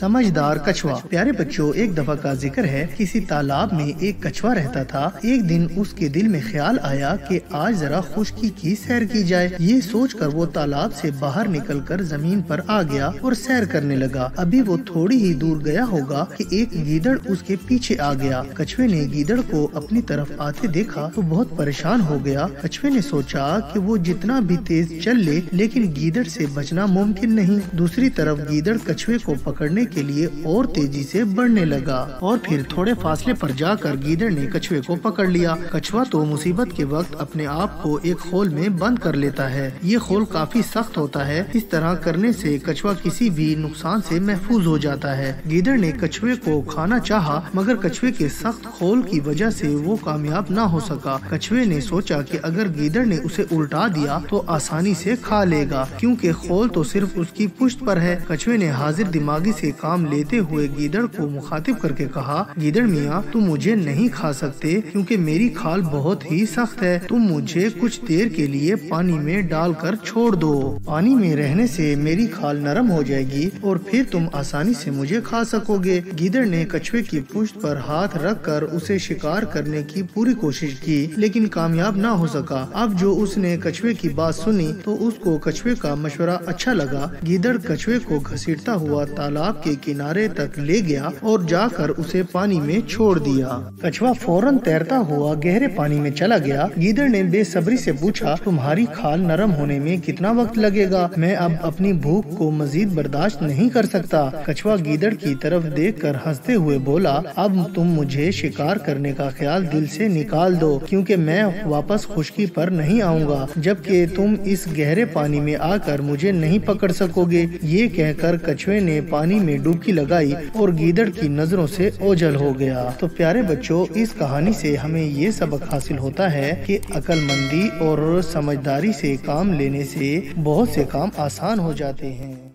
समझदार कछुआ। प्यारे बच्चों, एक दफा का जिक्र है, किसी तालाब में एक कछुआ रहता था। एक दिन उसके दिल में ख्याल आया कि आज जरा खुशकी की सैर की जाए। ये सोचकर वो तालाब से बाहर निकलकर जमीन पर आ गया और सैर करने लगा। अभी वो थोड़ी ही दूर गया होगा कि एक गीदड़ उसके पीछे आ गया। कछुए ने गीदड़ को अपनी तरफ आते देखा तो बहुत परेशान हो गया। कछुए ने सोचा कि वो जितना भी तेज चल ले, लेकिन गीदड़ से बचना मुमकिन नहीं। दूसरी तरफ गीदड़ कछुए को पकड़ने के लिए और तेजी से बढ़ने लगा और फिर थोड़े फासले पर जाकर गीदड़ ने कछुए को पकड़ लिया। कछुआ तो मुसीबत के वक्त अपने आप को एक खोल में बंद कर लेता है। ये खोल काफी सख्त होता है। इस तरह करने से कछुआ किसी भी नुकसान से महफूज हो जाता है। गीदड़ ने कछुए को खाना चाहा, मगर कछुए के सख्त खोल की वजह से वो कामयाब न हो सका। कछुए ने सोचा कि अगर गीदड़ ने उसे उल्टा दिया तो आसानी से खा लेगा, क्योंकि खोल तो सिर्फ उसकी पुश्त पर है। कछुए ने हाजिर दिमागी से काम लेते हुए गीदड़ को मुखातिब करके कहा, गीदड़ मियाँ, तुम मुझे नहीं खा सकते क्योंकि मेरी खाल बहुत ही सख्त है। तुम मुझे कुछ देर के लिए पानी में डालकर छोड़ दो। पानी में रहने से मेरी खाल नरम हो जाएगी और फिर तुम आसानी से मुझे खा सकोगे। गीदड़ ने कछुए की पुश्त पर हाथ रखकर उसे शिकार करने की पूरी कोशिश की, लेकिन कामयाब ना हो सका। अब जो उसने कछुए की बात सुनी तो उसको कछुए का मशवरा अच्छा लगा। गीदड़ कछुए को घसीटता हुआ तालाब के किनारे तक ले गया और जाकर उसे पानी में छोड़ दिया। कछुआ फौरन तैरता हुआ गहरे पानी में चला गया। गीदड़ ने बेसब्री से पूछा, तुम्हारी खाल नरम होने में कितना वक्त लगेगा? मैं अब अपनी भूख को मजीद बर्दाश्त नहीं कर सकता। कछुआ गीदड़ की तरफ देखकर हंसते हुए बोला, अब तुम मुझे शिकार करने का ख्याल दिल से निकाल दो, क्योंकि मैं वापस खुशकी पर नहीं आऊंगा, जबकि तुम इस गहरे पानी में आकर मुझे नहीं पकड़ सकोगे। ये कहकर कछुए ने पानी में डुबकी लगाई और गीदड़ की नजरों से ओझल हो गया। तो प्यारे बच्चों, इस कहानी से हमें ये सबक हासिल होता है कि अक्लमंदी और समझदारी से काम लेने से बहुत से काम आसान हो जाते हैं।